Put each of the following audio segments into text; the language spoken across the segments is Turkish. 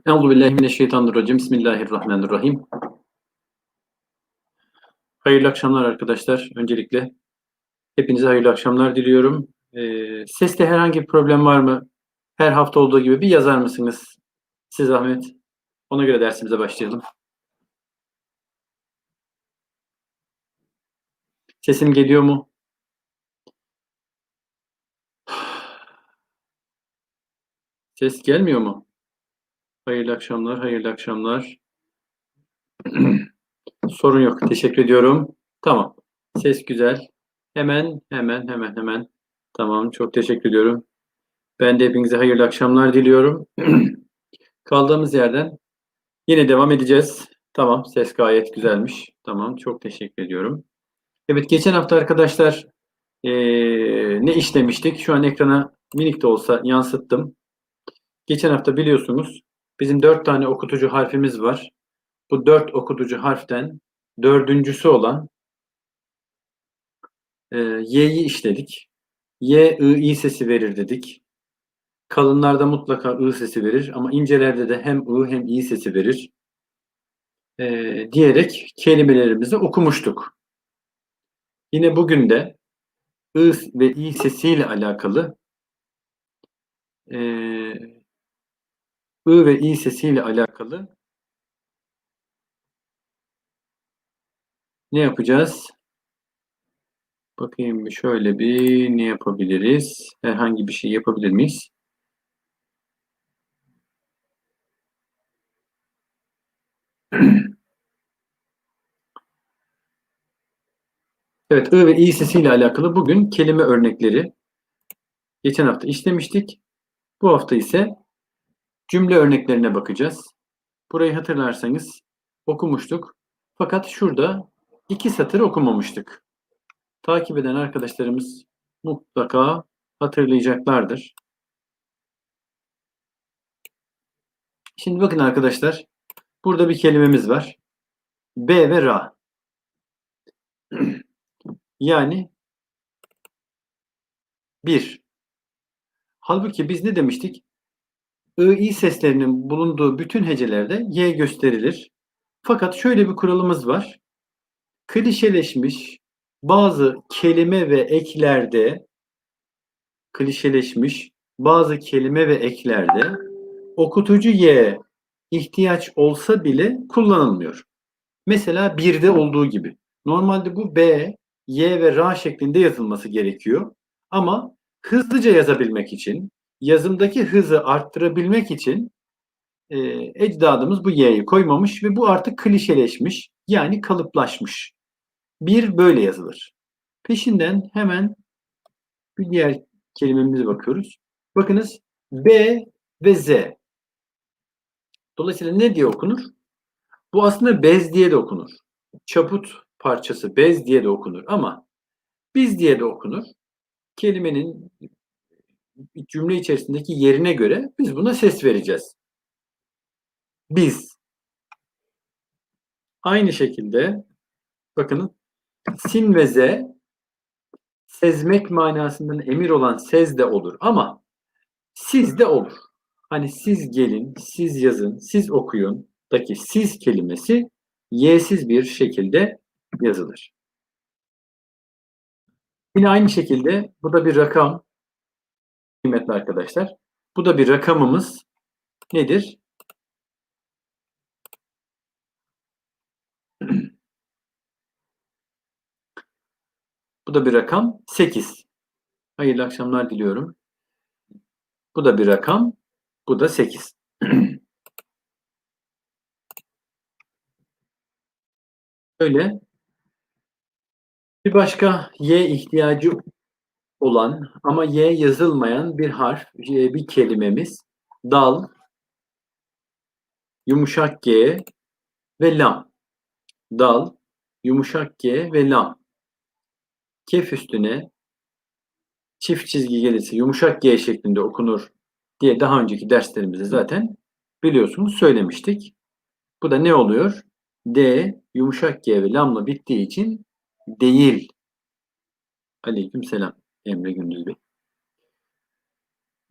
Euzubillahimineşşeytanirracim. Bismillahirrahmanirrahim. Hayırlı akşamlar arkadaşlar. Öncelikle hepinize hayırlı akşamlar diliyorum. Seste herhangi bir problem var mı? Her hafta olduğu gibi bir yazar mısınız? Siz zahmet. Ona göre dersimize başlayalım. Sesim geliyor mu? Ses gelmiyor mu? Hayırlı akşamlar, hayırlı akşamlar. Sorun yok. Teşekkür ediyorum. Tamam. Ses güzel. Hemen. Tamam. Çok teşekkür ediyorum. Ben de hepinize hayırlı akşamlar diliyorum. Kaldığımız yerden yine devam edeceğiz. Tamam. Ses gayet güzelmiş. Tamam. Çok teşekkür ediyorum. Evet. Geçen hafta arkadaşlar ne işlemiştik? Şu an ekrana minik de olsa yansıttım. Geçen hafta biliyorsunuz bizim 4 tane okutucu harfimiz var. Bu 4 okutucu harften dördüncüsü olan Y'yi işledik. Y, I, I sesi verir dedik. Kalınlarda mutlaka I sesi verir ama incelerde de hem I hem I sesi verir diyerek kelimelerimizi okumuştuk. Yine bugün de I ve I sesiyle alakalı I ve I sesiyle alakalı ne yapacağız? Bakayım şöyle bir ne yapabiliriz? Herhangi bir şey yapabilir miyiz? Evet, I ve I sesiyle alakalı bugün kelime örnekleri geçen hafta işlemiştik. Bu hafta ise cümle örneklerine bakacağız. Burayı hatırlarsanız okumuştuk. Fakat şurada 2 satır okumamıştık. Takip eden arkadaşlarımız mutlaka hatırlayacaklardır. Şimdi bakın arkadaşlar. Burada bir kelimemiz var. B ve Ra. Yani bir. Halbuki biz ne demiştik? I seslerinin bulunduğu bütün hecelerde Y gösterilir. Fakat şöyle bir kuralımız var. Klişeleşmiş bazı kelime ve eklerde okutucu Y ihtiyaç olsa bile kullanılmıyor. Mesela birde olduğu gibi. Normalde bu B, Y ve Ra şeklinde yazılması gerekiyor. Ama hızlıca yazabilmek için, yazımdaki hızı arttırabilmek için ecdadımız bu Y'yi koymamış ve bu artık klişeleşmiş, yani kalıplaşmış. Bir böyle yazılır. Peşinden hemen bir diğer kelimemize bakıyoruz. Bakınız B ve Z. Dolayısıyla ne diye okunur? Bu aslında bez diye de okunur. Çaput parçası bez diye de okunur ama biz diye de okunur. Kelimenin cümle içerisindeki yerine göre biz buna ses vereceğiz. Biz. Aynı şekilde bakın sin ve z sezmek manasından emir olan sez de olur ama siz de olur. Hani siz gelin, siz yazın, siz okuyun daki siz kelimesi y'siz bir şekilde yazılır. Yine aynı şekilde bu da bir rakam kıymetli arkadaşlar. Bu da bir rakamımız nedir? Bu da bir rakam 8. Hayırlı akşamlar diliyorum. Bu da bir rakam, bu da 8. Öyle bir başka y ihtiyacı olan ama y yazılmayan bir harf, bir kelimemiz dal, yumuşak g ve lam. Dal, yumuşak g ve lam. Kef üstüne çift çizgi gelirse yumuşak g şeklinde okunur diye daha önceki derslerimizde zaten biliyorsunuz söylemiştik. Bu da ne oluyor? D yumuşak G ve lamla bittiği için değil. Aleykümselam Emre Gündüz Bey.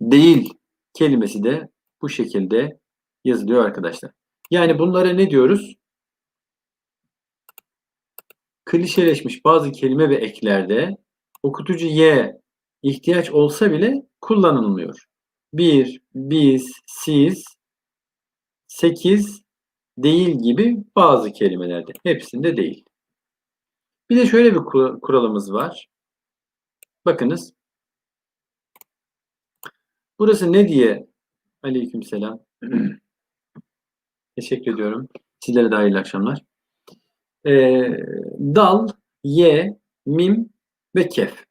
Değil kelimesi de bu şekilde yazılıyor arkadaşlar. Yani bunlara ne diyoruz? Klişeleşmiş bazı kelime ve eklerde okutucu Y ihtiyaç olsa bile kullanılmıyor. Bir, biz, siz, 8 değil gibi bazı kelimelerde. Hepsinde değil. Bir de şöyle bir kuralımız var. Bakınız. Burası ne diye? Aleykümselam. Teşekkür ediyorum. Sizlere de hayırlı akşamlar. Dal, ye, mim ve kef.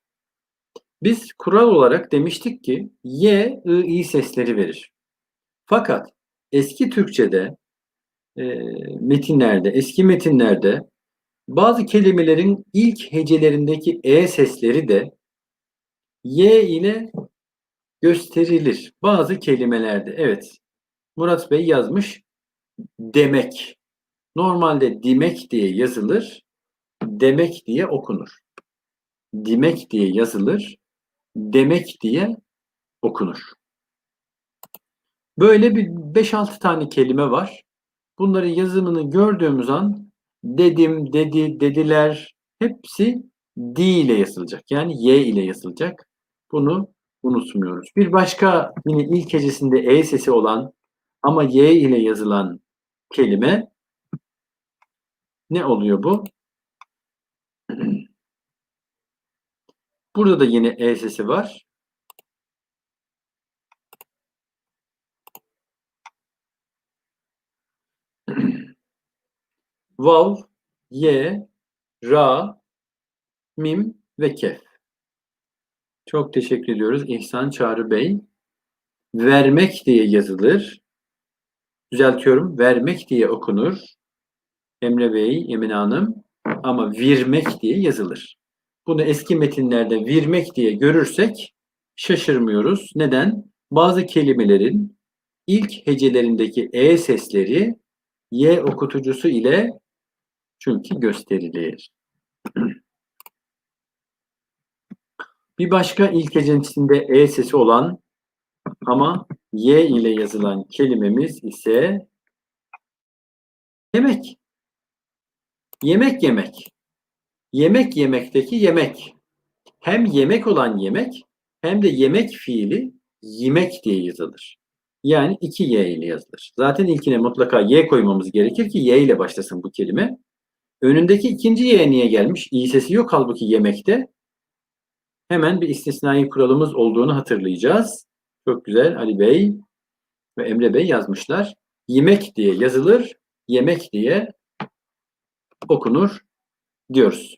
Biz kural olarak demiştik ki y, i sesleri verir. Fakat eski Türkçe'de, e, eski metinlerde bazı kelimelerin ilk hecelerindeki e sesleri de y ile gösterilir. Bazı kelimelerde. Evet, Murat Bey yazmış demek. Normalde dimek diye yazılır, demek diye okunur. Dimek diye yazılır, demek diye okunur. Böyle bir 5-6 tane kelime var. Bunların yazımını gördüğümüz an dedim, dedi, dediler hepsi D ile yazılacak. Yani Y ile yazılacak. Bunu unutmuyoruz. Bir başka yine ilk hecesinde E sesi olan ama Y ile yazılan kelime ne oluyor bu? Burada da yine E sesi var. Vav, Y, Ra, Mim ve Kef. Çok teşekkür ediyoruz İhsan Çağrı Bey. Vermek diye yazılır. Düzeltiyorum. Vermek diye okunur. Emre Bey, Emine Hanım. Ama virmek diye yazılır. Bunu eski metinlerde virmek diye görürsek şaşırmıyoruz. Neden? Bazı kelimelerin ilk hecelerindeki e sesleri y okutucusu ile çünkü gösterilir. Bir başka ilk hecesinde e sesi olan ama y ile yazılan kelimemiz ise yemek. Yemek yemek. Yemek yemekteki yemek. Hem yemek olan yemek hem de yemek fiili yemek diye yazılır. Yani 2 y ile yazılır. Zaten ilkine mutlaka y koymamız gerekir ki y ile başlasın bu kelime. Önündeki ikinci y niye gelmiş? İ sesi yok halbuki yemekte. Hemen bir istisnai kuralımız olduğunu hatırlayacağız. Çok güzel Ali Bey ve Emre Bey yazmışlar. Yemek diye yazılır, yemek diye okunur diyoruz.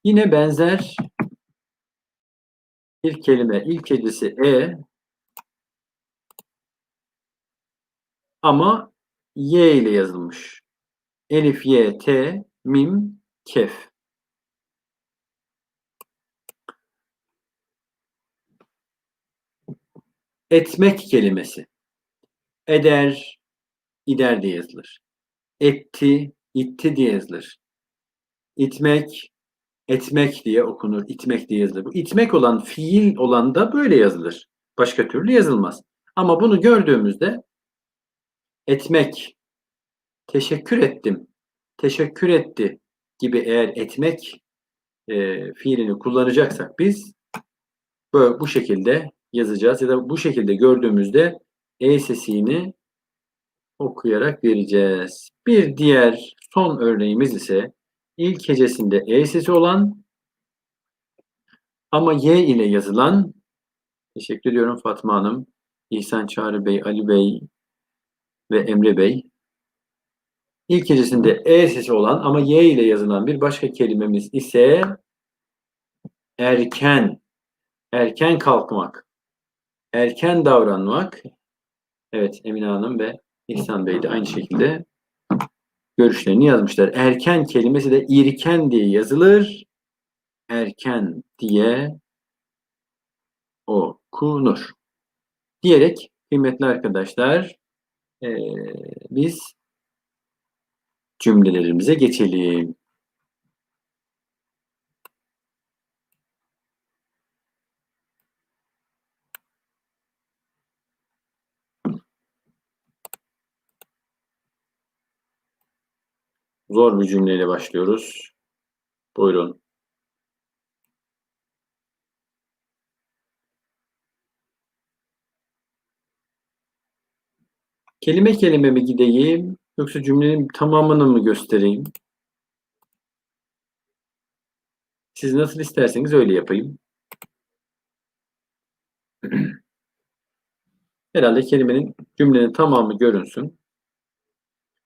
Yine benzer bir kelime. İlk hecesi e ama y ile yazılmış. Elif, y, t, mim, kef. Etmek kelimesi. Eder, ider diye yazılır. Etti, itti diye yazılır. İtmek, etmek diye okunur. İtmek diye yazılır. Bu itmek olan, fiil olan da böyle yazılır. Başka türlü yazılmaz. Ama bunu gördüğümüzde etmek, teşekkür ettim, teşekkür etti gibi eğer etmek fiilini kullanacaksak biz böyle bu şekilde yazacağız ya da bu şekilde gördüğümüzde e sesini okuyarak vereceğiz. Bir diğer son örneğimiz ise ilk hecesinde e sesi olan ama y ile yazılan teşekkür ediyorum Fatma Hanım, İhsan Çağrı Bey, Ali Bey ve Emre Bey. İlk hecesinde e sesi olan ama y ile yazılan bir başka kelimemiz ise erken. Erken kalkmak. Erken davranmak. Evet Emine Hanım ve İhsan Bey de aynı şekilde görüşlerini yazmışlar. Erken kelimesi de irken diye yazılır. Erken diye okunur. Diyerek kıymetli arkadaşlar biz cümlelerimize geçelim. Zor bir cümleyle başlıyoruz. Buyurun. Kelime kelime mi gideyim yoksa cümlenin tamamını mı göstereyim? Siz nasıl isterseniz öyle yapayım. Herhalde cümlenin tamamı görünsün.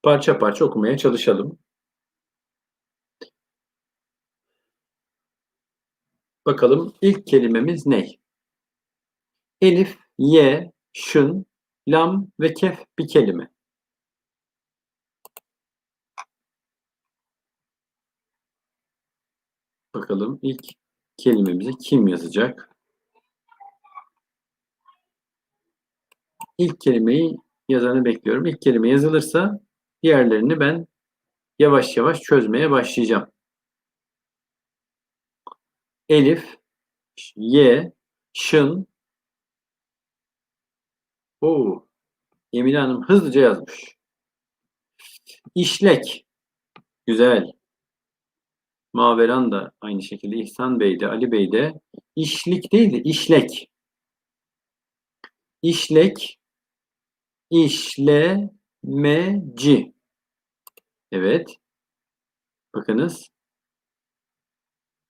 Parça parça okumaya çalışalım. Bakalım ilk kelimemiz ne? Elif, ye, şın, lam ve kef bir kelime. Bakalım ilk kelimemizi kim yazacak? İlk kelimeyi yazanı bekliyorum. İlk kelime yazılırsa diğerlerini ben yavaş yavaş çözmeye başlayacağım. Elif, ye, şın. Oo, Emine Hanım hızlıca yazmış. İşlek. Güzel. Maveran da aynı şekilde. İhsan Bey de, Ali Bey de. İşlik değil de işlek. İşlek, işlemeci. Evet. Bakınız.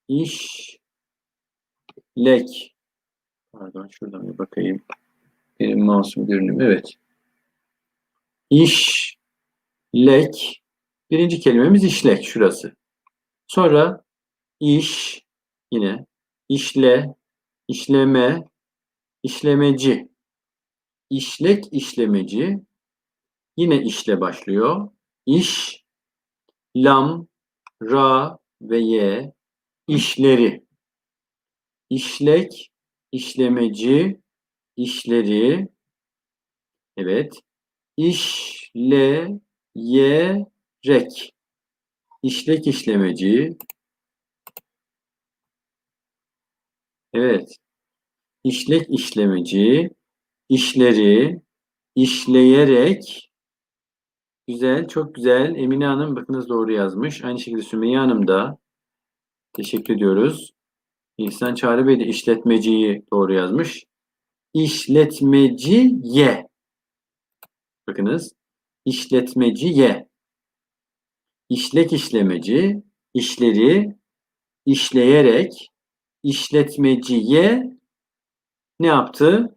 İşlek. Pardon şuradan bir bakayım. Benim mouse'um görünüm. Evet. İşlek. Birinci kelimemiz işlek. Şurası. Sonra iş. Yine. İşle. İşleme. İşlemeci. İşlek işlemeci. Yine işle başlıyor. İş. Lam. Ra ve ye. İşleri. İşlek. İşlemeci. İşleri. Evet. İşleyerek. İşlek işlemeci. Evet. İşlek işlemeci. İşleri. İşleyerek. Güzel. Çok güzel. Emine Hanım bakınız doğru yazmış. Aynı şekilde Sümeyye Hanım da. Teşekkür ediyoruz. İhsan Çağrı Bey de işletmeciyi doğru yazmış. İşletmeciye. Bakınız. İşletmeciye. İşlek işlemeci. İşleri. İşleyerek. İşletmeciye ne yaptı?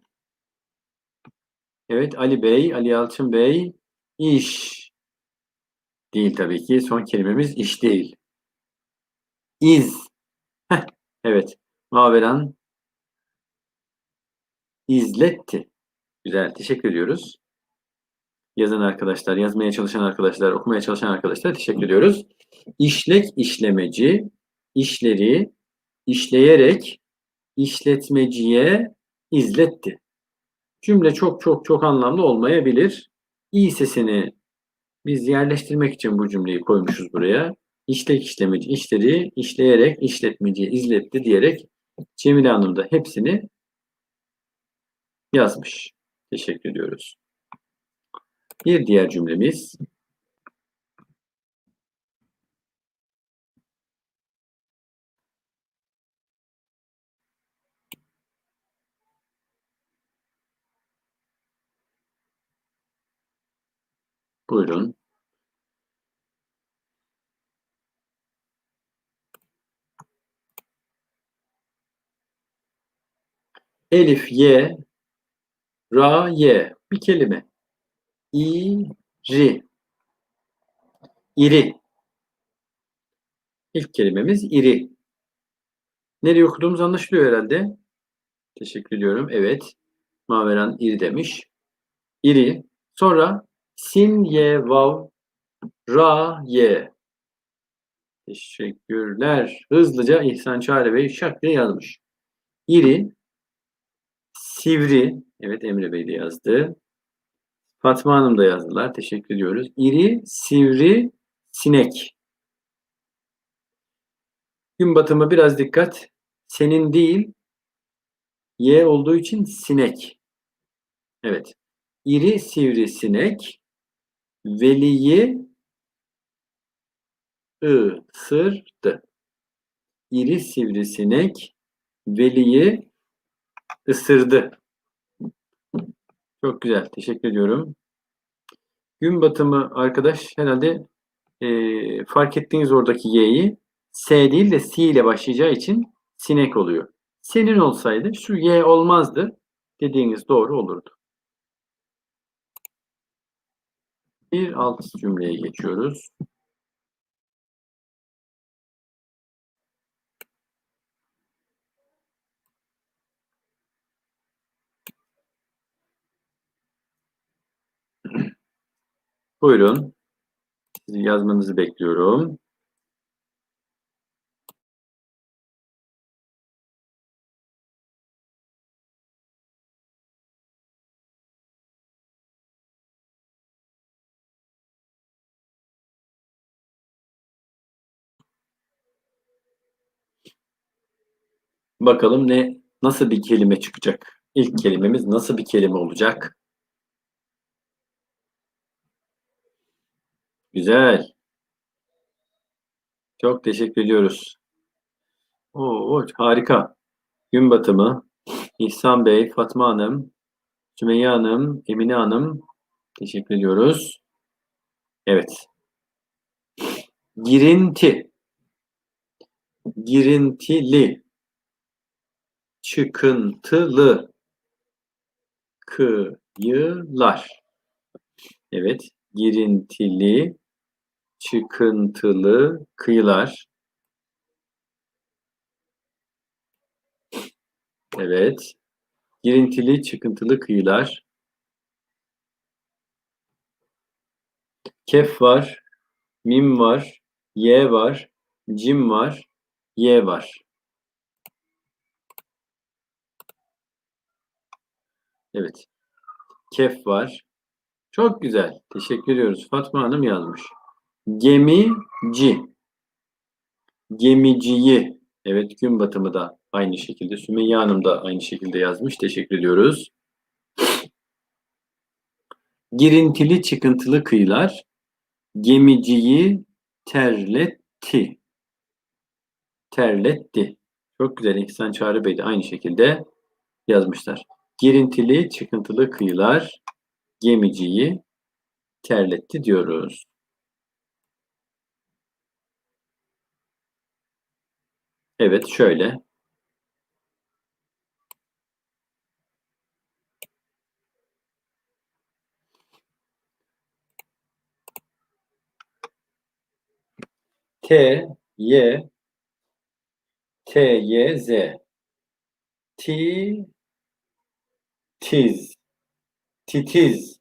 Evet Ali Bey, Ali Yalçın Bey iş değil tabii ki. Son kelimemiz iş değil. İz. Heh, evet. Maveran izletti. Güzel. Teşekkür ediyoruz. Yazan arkadaşlar, yazmaya çalışan arkadaşlar, okumaya çalışan arkadaşlar teşekkür ediyoruz. İşlek işlemeci, işleri işleyerek işletmeciye izletti. Cümle çok çok çok anlamlı olmayabilir. İ sesini biz yerleştirmek için bu cümleyi koymuşuz buraya. İşlek işlemeci işleri işleyerek işletmeciye izletti diyerek Cemile Hanım da hepsini yazmış. Teşekkür ediyoruz. Bir diğer cümlemiz. Buyurun. Elif, ye, ra, ye. Bir kelime. İri. İri. İlk kelimemiz iri. Nereye okuduğumuz anlaşılıyor herhalde. Teşekkür ediyorum. Evet. Maveran iri demiş. İri. Sonra sin, ye, vav, ra, ye. Teşekkürler. Hızlıca İhsan Çağrı Bey şak diye yazmış. İri, sivri. Evet Emre Bey de yazdı. Fatma Hanım da yazdılar. Teşekkür ediyoruz. İri, sivri, Sinek. Gün batımı biraz dikkat. Senin değil, Y olduğu için sinek. Evet. İri sivrisinek Veli'yi ısırdı. İri sivrisinek Veli'yi ısırdı. Çok güzel. Teşekkür ediyorum. Gün batımı arkadaş herhalde fark ettiğiniz oradaki Y'yi S değil de S ile başlayacağı için sinek oluyor. Senin olsaydı şu Y olmazdı. Dediğiniz doğru olurdu. Bir alt cümleye geçiyoruz. Buyurun. Sizin yazmanızı bekliyorum. Bakalım nasıl bir kelime çıkacak? İlk kelimemiz nasıl bir kelime olacak? Güzel. Çok teşekkür ediyoruz. Oo, harika. Gün batımı. İhsan Bey, Fatma Hanım, Sümeyye Hanım, Emine Hanım. Teşekkür ediyoruz. Evet. Girinti. Girintili. Çıkıntılı. Kıyılar. Evet. Girintili. Çıkıntılı kıyılar. Evet. Girintili, çıkıntılı kıyılar. Kef var, mim var, y var, cim var, y var. Evet. Kef var. Çok güzel. Teşekkür ediyoruz. Fatma Hanım yazmış. Gemici. Gemiciyi. Evet, gün batımı da aynı şekilde. Sümeyye Hanım da aynı şekilde yazmış. Teşekkür ediyoruz. Girintili çıkıntılı kıyılar gemiciyi terletti. Terletti. Çok güzel. İhsan Çağrı Bey de aynı şekilde yazmışlar. Girintili çıkıntılı kıyılar gemiciyi terletti diyoruz. Evet, şöyle. T, Y, T, Y, Z. Ti, tiz. Titiz.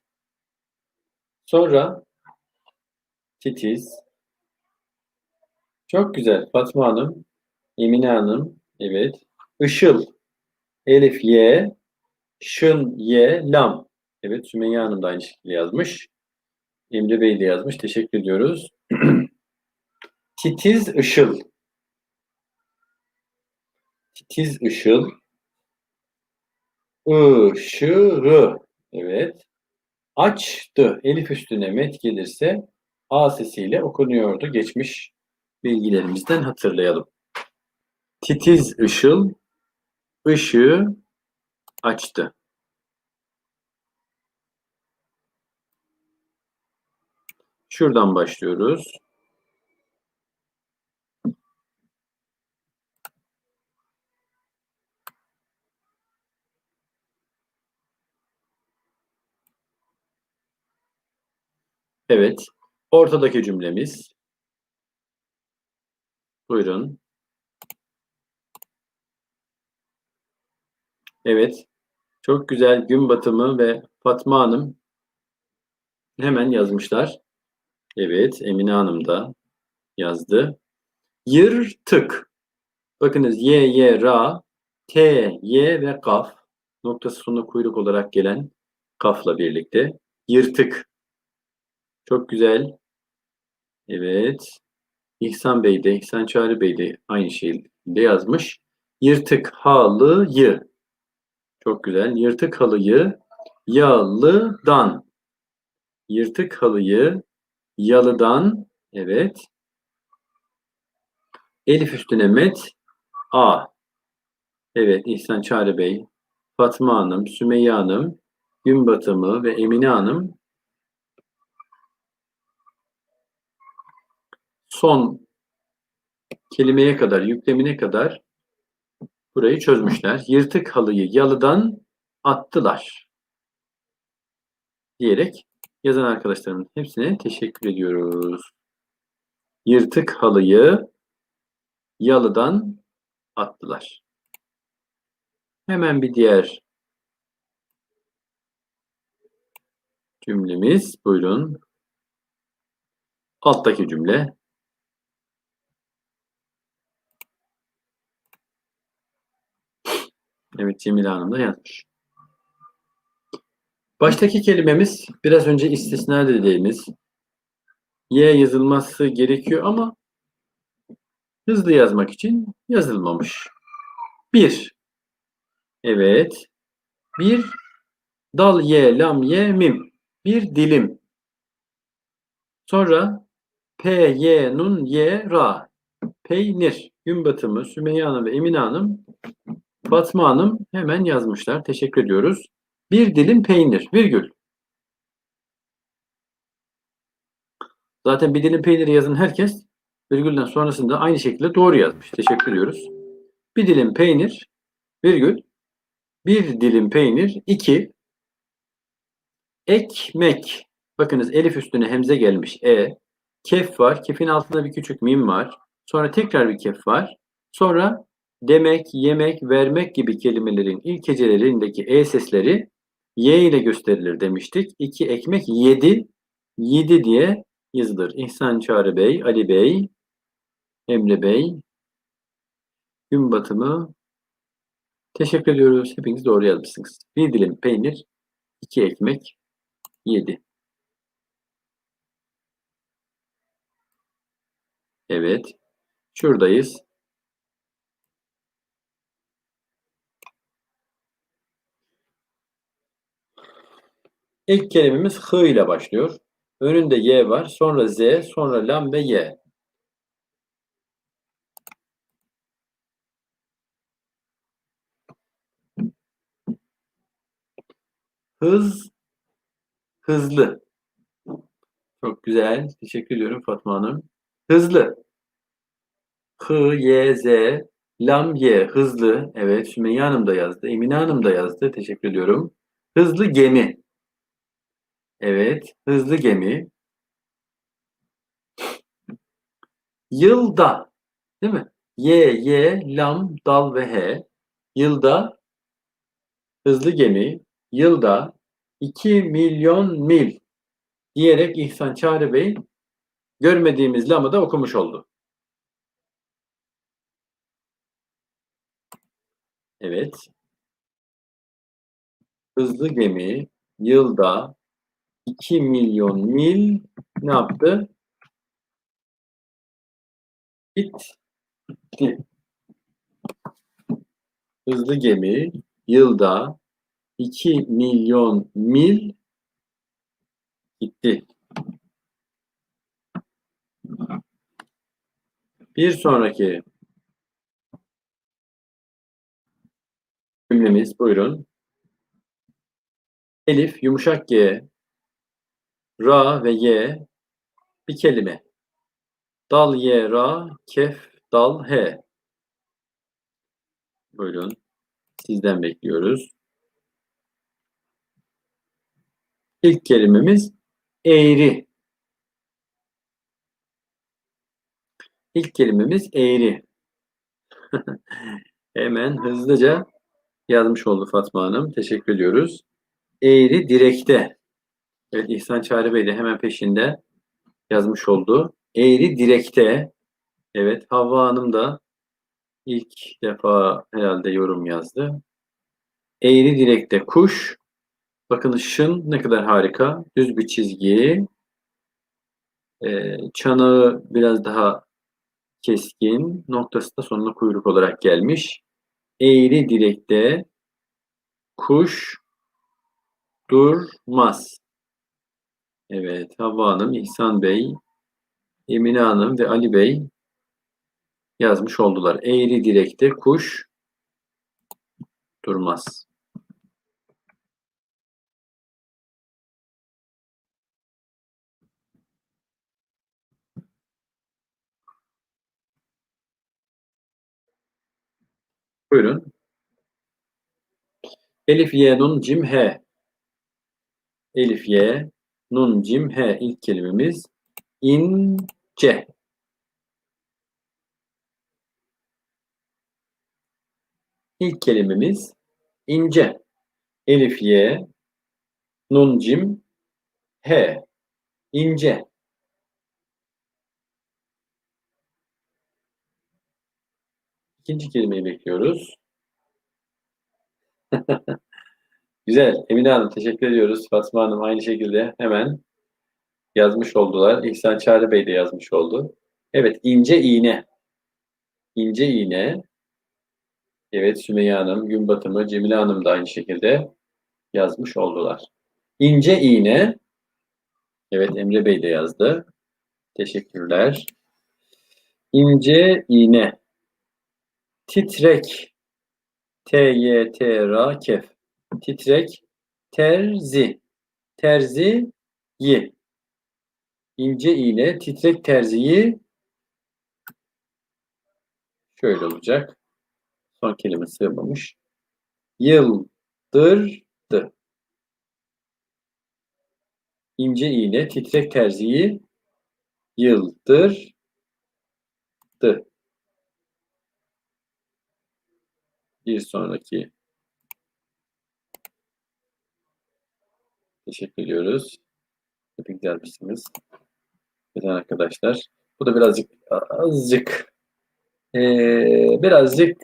Sonra titiz. Çok güzel. Fatma Hanım, Emine Hanım. Evet. Işıl. Elif, Y. Şın, Y. Lam. Evet. Sümeyye Hanım da aynı şekilde yazmış. Emre Bey de yazmış. Teşekkür ediyoruz. Titiz ışıl. Titiz ışıl. Işığı. Evet. Açtı. Elif üstüne met gelirse A sesiyle okunuyordu. Geçmiş bilgilerimizden hatırlayalım. Titiz ışıl ışığı açtı. Şuradan başlıyoruz. Evet. Ortadaki cümlemiz. Buyurun. Evet. Çok güzel gün batımı ve Fatma Hanım hemen yazmışlar. Evet. Emine Hanım da yazdı. Yırtık. Bakınız Y, Y, Ra, T, Y ve Kaf. Noktası sonuna kuyruk olarak gelen kafla birlikte. Yırtık. Çok güzel. Evet. İhsan Çağrı Bey de aynı şekilde yazmış. Yırtık halıyı. Çok güzel. Yırtık halıyı yalıdan. Yırtık halıyı yalıdan. Evet. Elif üstüne met. A. Evet. İhsan Çağrı Bey, Fatma Hanım, Sümeyye Hanım, Gün Batımı ve Emine Hanım son kelimeye kadar, yüklemine kadar burayı çözmüşler. Yırtık halıyı yalıdan attılar diyerek yazan arkadaşlarımın hepsine teşekkür ediyoruz. Yırtık halıyı yalıdan attılar. Hemen bir diğer cümlemiz. Buyurun. Alttaki cümle. Evet, Cemile Hanım da yazmış. Baştaki kelimemiz biraz önce istisna dediğimiz Y yazılması gerekiyor ama hızlı yazmak için yazılmamış. Bir. Evet. Bir dal ye, lam ye, mim. Bir dilim. Sonra P, Y, Nun, Y, Ra. Peynir. Gün batımı Sümeyye Hanım ve Emine Hanım, Fatma Hanım hemen yazmışlar. Teşekkür ediyoruz. Bir dilim peynir. Virgül. Zaten bir dilim peyniri yazın herkes virgülden sonrasında aynı şekilde doğru yazmış. Teşekkür ediyoruz. Bir dilim peynir. Virgül. Bir dilim peynir. 2. Ekmek. Bakınız elif üstüne hemze gelmiş. Kef var. Kefin altında bir küçük mim var. Sonra tekrar bir kef var. Sonra demek, yemek, vermek gibi kelimelerin ilk hecelerindeki e sesleri y ile gösterilir demiştik. 2 ekmek 7. 7 diye yazılır. İhsan Çağrı Bey, Ali Bey, Emre Bey, gün batımı. Teşekkür ediyoruz. Hepiniz doğru yazmışsınız. Bir dilim peynir, 2 ekmek, 7. Evet. Şuradayız. İlk kelimemiz hı ile başlıyor. Önünde y var, sonra z, sonra lam ve y. Hız, hızlı. Çok güzel. Teşekkür ediyorum Fatma Hanım. Hızlı. Hı, y, z, lam, y. Hızlı. Evet, Sümeyye Hanım da yazdı. Emine Hanım da yazdı. Teşekkür ediyorum. Hızlı gemi. Evet, hızlı gemi. Yılda. Değil mi? Y, lam, dal ve he. Yılda hızlı gemi. Yılda 2 milyon mil diyerek İhsan Çağrı Bey görmediğimiz lamı da okumuş oldu. Evet. Hızlı gemi yılda 2 milyon mil ne yaptı? Gitti. Hızlı gemi yılda 2 milyon mil gitti. Bir sonraki cümlemiz buyurun. Elif, yumuşak G, Ra ve Y bir kelime. Dal, Y, Ra, Kef, Dal, He. Buyurun. Sizden bekliyoruz. İlk kelimemiz eğri. İlk kelimemiz eğri. Hemen hızlıca yazmış oldu Fatma Hanım. Teşekkür ediyoruz. Eğri direkte. Evet, İhsan Çağrı Bey de hemen peşinde yazmış oldu. Eğri direkte. Evet, Havva Hanım da ilk defa herhalde yorum yazdı. Eğri direkte kuş. Bakın şın ne kadar harika. Düz bir çizgi. Çanağı biraz daha keskin. Noktası da sonuna kuyruk olarak gelmiş. Eğri direkte kuş durmaz. Evet, Havva Hanım, İhsan Bey, Emine Hanım ve Ali Bey yazmış oldular. Eğri direkte kuş durmaz. Buyurun. Elif, Y, Nun, Cim, He. Elif, Y, Nun, Cim, He. İlk kelimemiz ince. İlk kelimemiz ince. Elif, Y, Nun, Cim, He. İnce. İkinci kelimeyi bekliyoruz. Güzel. Emine Hanım teşekkür ediyoruz. Fatma Hanım aynı şekilde hemen yazmış oldular. İhsan Çağrı Bey de yazmış oldu. Evet, ince iğne. İnce iğne. Evet, Sümeyye Hanım, gün batımı, Cemile Hanım da aynı şekilde yazmış oldular. İnce iğne. Evet, Emre Bey de yazdı. Teşekkürler. İnce iğne. Titrek. T-Y-T-R-A-Kef. Titrek. Terzi. Terzi. Yi. İnce iğne. Titrek terziyi. Şöyle olacak. Son kelime sığmamış. Yıldırdı. İnce iğne. Titrek terziyi. Yıldırdı. Bir sonraki. Teşekkür ediyoruz. Hepiniz gelmişsiniz. Güzel arkadaşlar. Bu da azıcık birazcık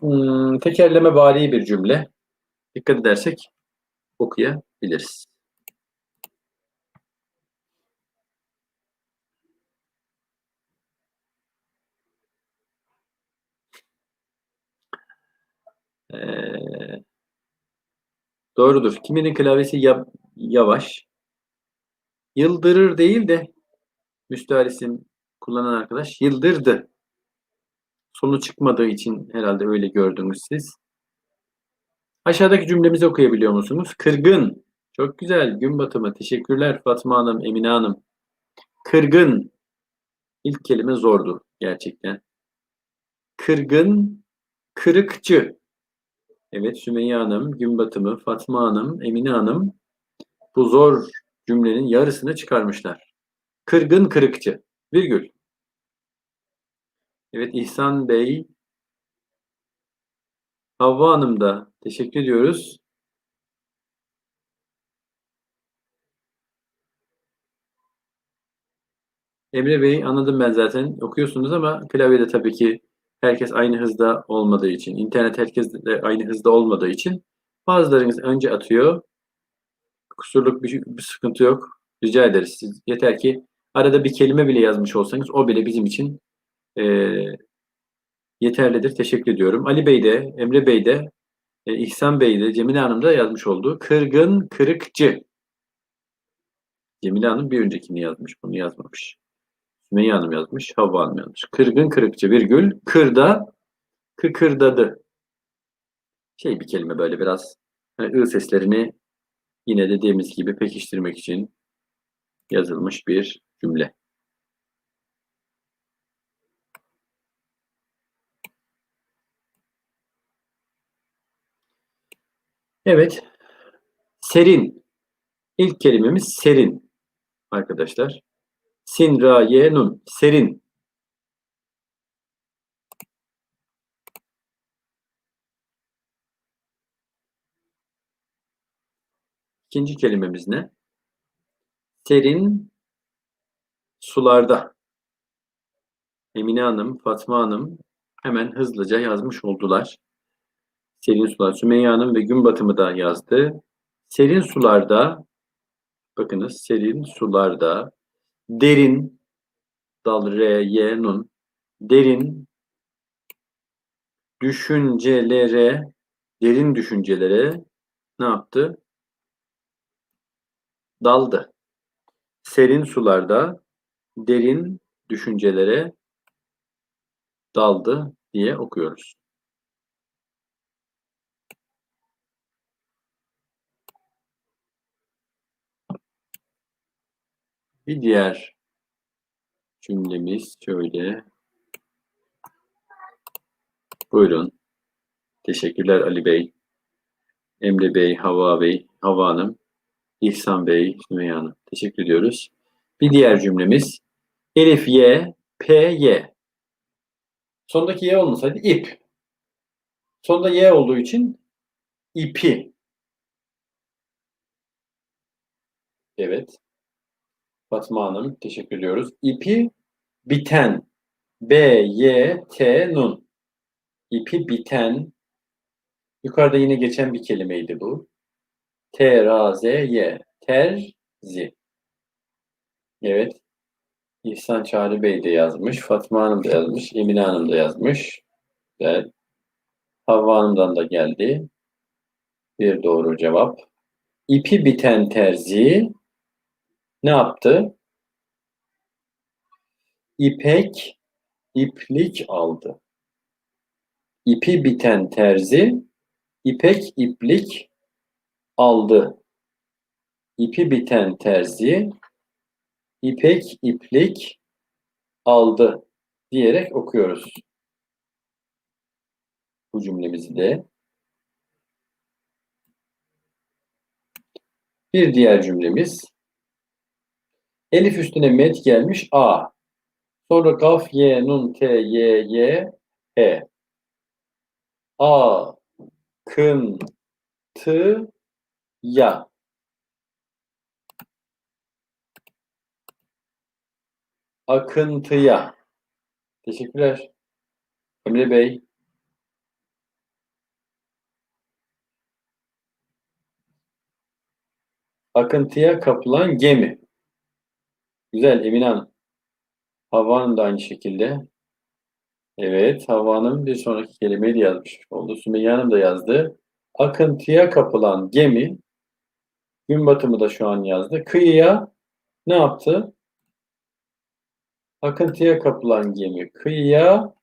tekerleme vari bir cümle. Dikkat edersek okuyabiliriz. Ee, doğrudur. Kiminin klavyesi yavaş. Yıldırır değil de müstahar isim kullanan arkadaş yıldırdı. Sonu çıkmadığı için herhalde öyle gördünüz siz. Aşağıdaki cümlemizi okuyabiliyor musunuz? Kırgın. Çok güzel. Gün batımı. Teşekkürler Fatma Hanım, Emine Hanım. Kırgın. İlk kelime zordu gerçekten. Kırgın, kırıkçı. Evet, Sümeyye Hanım, gün batımı, Fatma Hanım, Emine Hanım bu zor cümlenin yarısını çıkarmışlar. Kırgın, kırıkçı. Virgül. Evet, İhsan Bey, Havva Hanım da teşekkür ediyoruz. Emre Bey, anladım ben zaten. Okuyorsunuz ama klavyede tabii ki herkes aynı hızda olmadığı için, internet herkes de aynı hızda olmadığı için bazılarınız önce atıyor. Kusurluk bir sıkıntı yok. Rica ederiz. Siz, yeter ki arada bir kelime bile yazmış olsanız o bile bizim için e, yeterlidir. Teşekkür ediyorum. Ali Bey de, Emre Bey de, İhsan Bey de, Cemile Hanım da yazmış oldu. Kırgın, kırıkçı. Cemile Hanım bir öncekini yazmış, bunu yazmamış. Sümeyye Hanım yazmış, Havva Hanım yazmış. Kırgın, kırıkçı virgül, kırda, kıkırdadı. Şey bir kelime böyle biraz hani ı seslerini yine dediğimiz gibi pekiştirmek için yazılmış bir cümle. Evet, serin. İlk kelimemiz serin arkadaşlar. Sin, ra, ye, nun. Serin. İkinci kelimemiz ne? Serin sularda. Emine Hanım, Fatma Hanım hemen hızlıca yazmış oldular. Serin sular. Sümeyye Hanım ve gün batımı da yazdı. Serin sularda, bakınız serin sularda, derin, dal, re, ye, nun. Derin derin düşüncelere ne yaptı? Daldı. Serin sularda derin düşüncelere daldı diye okuyoruz. Bir diğer cümlemiz şöyle. Buyurun. Teşekkürler Ali Bey, Emre Bey, Havva Bey, Havva Hanım, İhsan Bey, Sümeyye Hanım. Teşekkür ediyoruz. Bir diğer cümlemiz. Elif Y, P Y. Sondaki Y olmasaydı ip. Sonda Y olduğu için ipi. Evet. Fatma Hanım teşekkür ediyoruz. İpi biten. B, Y, T, nun. İpi biten. Yukarıda yine geçen bir kelimeydi bu. T, R, Z, Y. Terzi. Evet. İhsan Çağrı Bey de yazmış. Fatma Hanım da yazmış. Emine Hanım da yazmış. Ve Havva Hanım'dan da geldi. Bir doğru cevap. İpi biten terzi ne yaptı? İpek, iplik aldı. İpi biten terzi, ipek iplik aldı. İpi biten terzi, ipek iplik aldı diyerek okuyoruz bu cümlemizi de. Bir diğer cümlemiz. Elif üstüne met gelmiş A. Sonra kaf, ye, nun, te, ye, ye, he. A, kın, tı, ya. Akıntıya. Teşekkürler. Emre Bey. Akıntıya kapılan gemi. Güzel Emine Hanım. Havva Hanım da aynı şekilde. Evet, Havva Hanım bir sonraki kelimeyi de yazmış oldu. Sümeyye Hanım da yazdı. Akıntıya kapılan gemi, gün batımı da şu an yazdı. Kıyıya ne yaptı? Akıntıya kapılan gemi kıyıya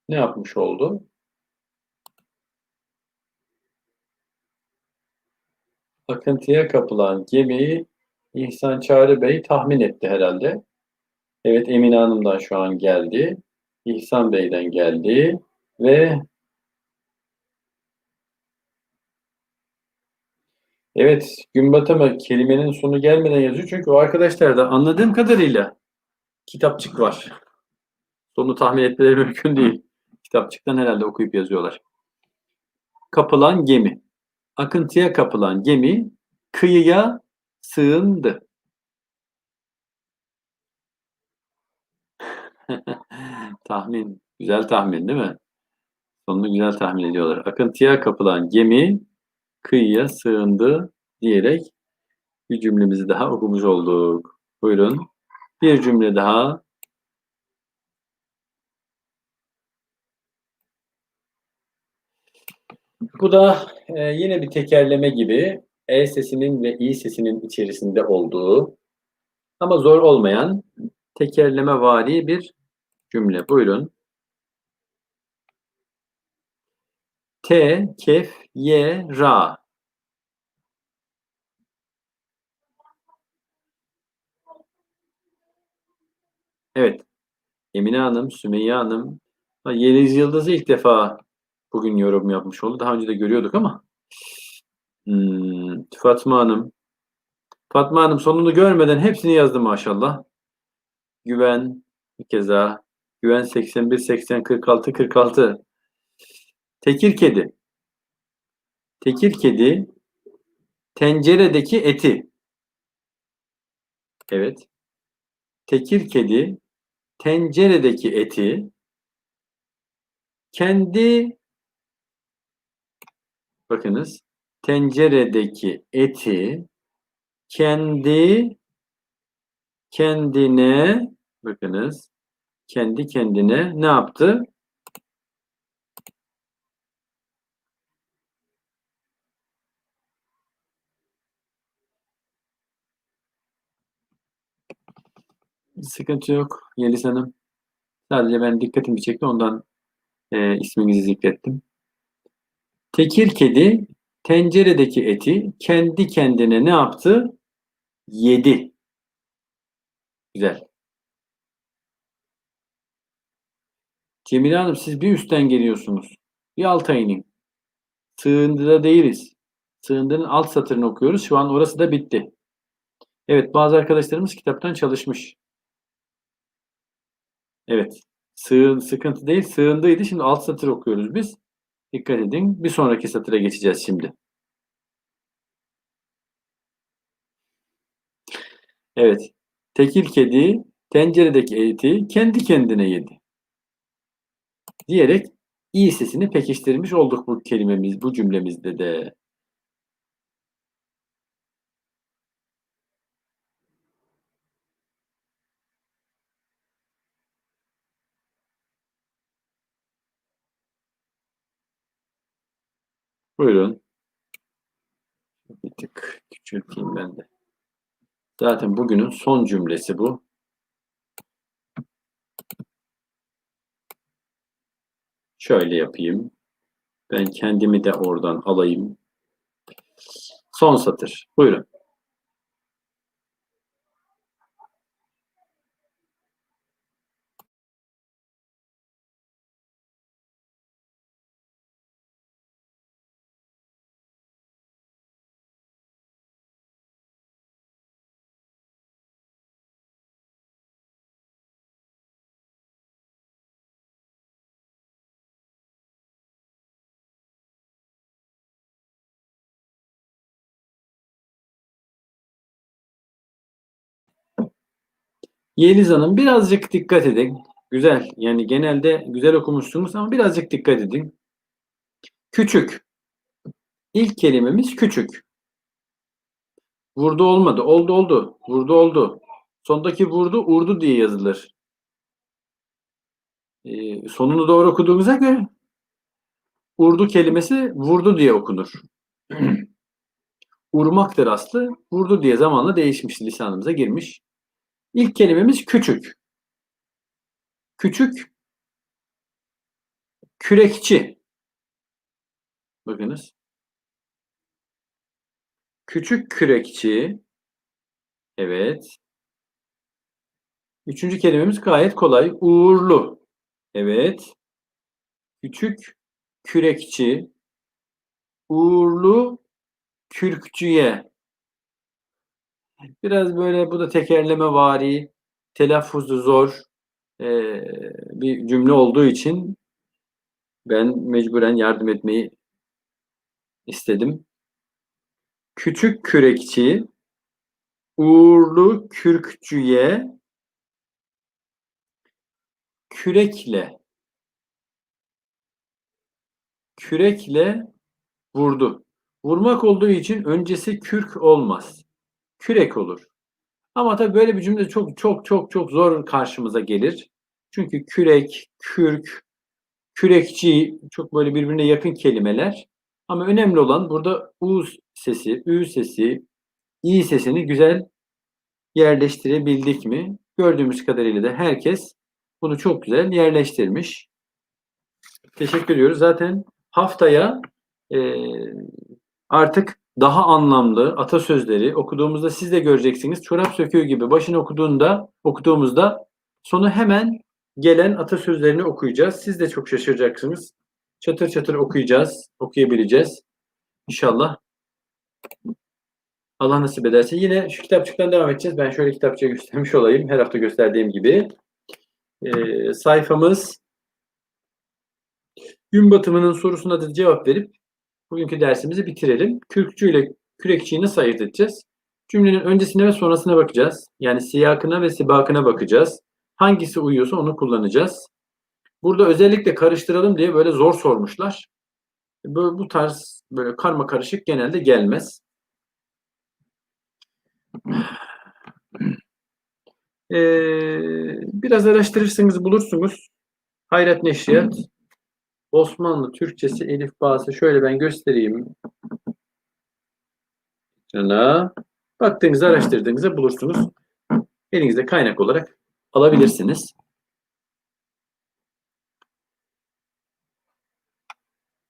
ne yapmış oldu? Akıntıya kapılan gemiyi İhsan Çağrı Bey tahmin etti herhalde. Evet, Emine Hanım'dan şu an geldi. İhsan Bey'den geldi. Ve evet, gün batımı kelimenin sonu gelmeden yazıyor. Çünkü o arkadaşlarda anladığım kadarıyla kitapçık var. Sonu tahmin etmeleri mümkün değil. Kitapçıktan herhalde okuyup yazıyorlar. Kapılan gemi. Akıntıya kapılan gemi kıyıya sığındı. Tahmin. Güzel tahmin değil mi? Sonunu güzel tahmin ediyorlar. Akıntıya kapılan gemi kıyıya sığındı diyerek bir cümlemizi daha okumuş olduk. Buyurun. Bir cümle daha. Bu da yine bir tekerleme gibi E sesinin ve İ sesinin içerisinde olduğu ama zor olmayan tekerlemevari bir cümle. Buyurun. T, kef, ye, ra. Evet. Emine Hanım, Sümeyye Hanım. Yeliz Yıldız'ı ilk defa bugün yorum yapmış oldu. Daha önce de görüyorduk ama. Fatma Hanım. Fatma Hanım sonunu görmeden hepsini yazdı maşallah. Güven, bir keza. Güven 81, 80, 46, 46. Tekir kedi. Tekir kedi tenceredeki eti. Evet. Tekir kedi tenceredeki eti kendi bakınız tenceredeki eti kendi kendine, bakınız, kendi kendine ne yaptı? Sıkıntı yok Yeliz Hanım. Sadece ben dikkatimi çekti, ondan isminizi zikrettim. Tekir kedi tenceredeki eti kendi kendine ne yaptı? Yedi. Güzel. Cemile Hanım, siz bir üstten geliyorsunuz. Bir alta inin. Sığındıda değiliz. Sığındının alt satırını okuyoruz. Şu an orası da bitti. Evet, bazı arkadaşlarımız kitaptan çalışmış. Evet. Sıkıntı değil, sığındıydı. Şimdi alt satır okuyoruz biz. Dikkat edin. Bir sonraki satıra geçeceğiz şimdi. Evet. Tekir kedi tenceredeki eti kendi kendine yedi. Diyerek i sesini pekiştirmiş olduk bu kelimemiz, bu cümlemizde de. Buyurun. Bir tık küçülteyim ben de. Zaten bugünün son cümlesi bu. Şöyle yapayım. Ben kendimi de oradan alayım. Son satır. Buyurun. Yeliz Hanım, birazcık dikkat edin. Güzel. Yani genelde güzel okumuşsunuz ama birazcık dikkat edin. Küçük. İlk kelimemiz küçük. Vurdu olmadı. Oldu oldu. Vurdu oldu. Sondaki vurdu urdu diye yazılır. Sonunu doğru okuduğumuza göre urdu kelimesi vurdu diye okunur. Urmaktır aslı. Vurdu diye zamanla değişmiş, lisanımıza girmiş. İlk kelimemiz küçük. Küçük kürekçi. Bakınız. Küçük kürekçi. Evet. Üçüncü kelimemiz gayet kolay. Uğurlu. Evet. Küçük kürekçi. Uğurlu kürkçüye. Biraz böyle, bu da tekerleme vari, telaffuzu zor bir cümle olduğu için ben mecburen yardım etmeyi istedim. Küçük kürekçi, uğurlu kürkçüye kürekle kürekle vurdu. Vurmak olduğu için öncesi kürk olmaz. Kürek olur. Ama tabii böyle bir cümle çok çok çok çok zor karşımıza gelir. Çünkü kürek, kürk, kürekçi çok böyle birbirine yakın kelimeler. Ama önemli olan burada u sesi, ü sesi, i sesini güzel yerleştirebildik mi? Gördüğümüz kadarıyla da herkes bunu çok güzel yerleştirmiş. Teşekkür ediyoruz. Zaten haftaya artık daha anlamlı atasözleri okuduğumuzda siz de göreceksiniz. Çorap söküğü gibi başını okuduğumuzda sonu hemen gelen atasözlerini okuyacağız. Siz de çok şaşıracaksınız. Çatır çatır okuyacağız, okuyabileceğiz. İnşallah Allah nasip ederse. Yine şu kitapçıktan devam edeceğiz. Ben şöyle kitapçığı göstermiş olayım. Her hafta gösterdiğim gibi. Sayfamız gün batımının sorusuna da cevap verip bugünkü dersimizi bitirelim. Kürkçü ile kürekçiyi nasıl ayırt edeceğiz? Cümlenin öncesine ve sonrasına bakacağız. Yani siyakına ve sibakına bakacağız. Hangisi uyuyorsa onu kullanacağız. Burada özellikle karıştıralım diye böyle zor sormuşlar. Bu tarz böyle karma karışık genelde gelmez. Biraz araştırırsınız bulursunuz. Hayrat Neşriyat Osmanlı Türkçesi elifbası şöyle ben göstereyim. Sana baktığınızda araştırdığınızda bulursunuz. Elinizde kaynak olarak alabilirsiniz.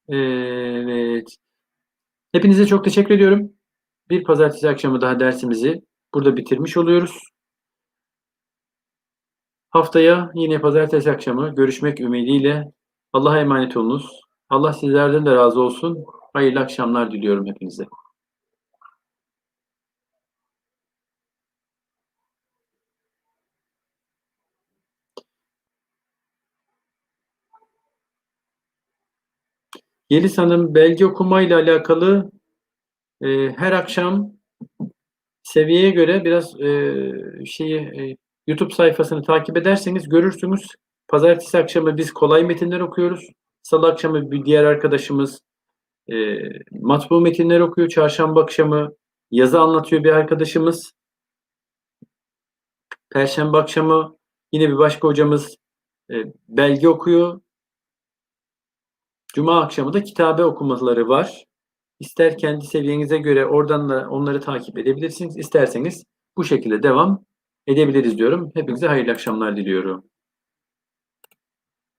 Evet. Hepinize çok teşekkür ediyorum. Bir pazartesi akşamı daha dersimizi burada bitirmiş oluyoruz. Haftaya yine pazartesi akşamı görüşmek ümidiyle Allah'a emanet olunuz. Allah sizlerden de razı olsun. Hayırlı akşamlar diliyorum hepinize. Yeliz Hanım belge okumayla alakalı her akşam seviyeye göre biraz YouTube sayfasını takip ederseniz görürsünüz. Pazartesi akşamı biz kolay metinler okuyoruz. Salı akşamı bir diğer arkadaşımız matbu metinler okuyor. Çarşamba akşamı yazı anlatıyor bir arkadaşımız. Perşembe akşamı yine bir başka hocamız belge okuyor. Cuma akşamı da kitabe okumaları var. İster kendi seviyenize göre oradan da onları takip edebilirsiniz. İsterseniz bu şekilde devam edebiliriz diyorum. Hepinize hayırlı akşamlar diliyorum.